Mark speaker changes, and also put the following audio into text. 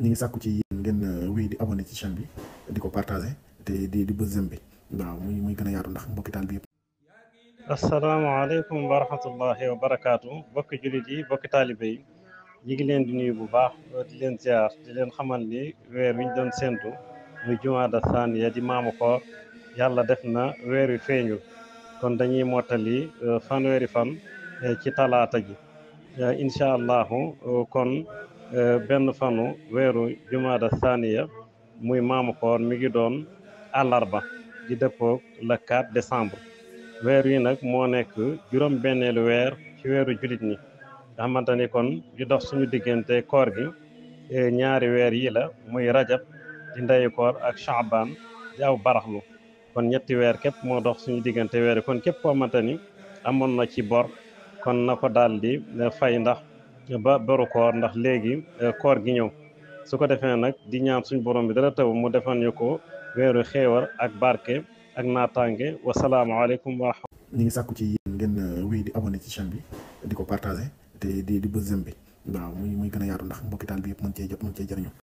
Speaker 1: ñi ngi sàkku ci yéen ngeen wéy di abonné ci chaîne bi di ko partagé te di bës j'aime bi waaw muy gën a yaatu ndax mbokki taal bi yëpp.
Speaker 2: asalaamaaleykum wa rahmatullahi wa barakaatu bokki jullit yi bokki taalibe yi ñi ngi leen di nuyu bu baax di leen ziar di leen xamal ni weer wi ñu doon séntu muy jumaada saaniya di maamu koor yàlla def na weer wi feeñul kon dañuy mottali fanweeri fan ci talaata ji incha allahu kon benn fanu weeru jumaada saaniya muy maamu koor mi ngi doon àllarba di dëppoog le 4 décembre weer wi nag moo nekk juróom benneelu weer ci weeru jullit ñi nga xamante ni kon di dox suñu diggante koor gi ñaari weer yi la muy rajab di ndeyu koor ak shaaban di aw baraxlu kon ñetti weer képp moo dox suñu diggante weer yi kon képp koo xamante ni amoon na ci bor kon na ko daal di fay ndax ba boru koor ndax léegi koor gi ñëw su ko defee nag di ñaan suñu borom bi dara taw mu defal ñu ko weeru xéewar ak barke ak naataange wasalaamaaleykum wa rahmatulah.
Speaker 1: ñi ngi sàkku ci yéen ngeen wéy di abonné ci chaîne bi di ko partagé te di bës j'aime bi waaw muy gën a yaatu ndax mbokki taal bi yëpp mën cee jot mën cee jëriñu.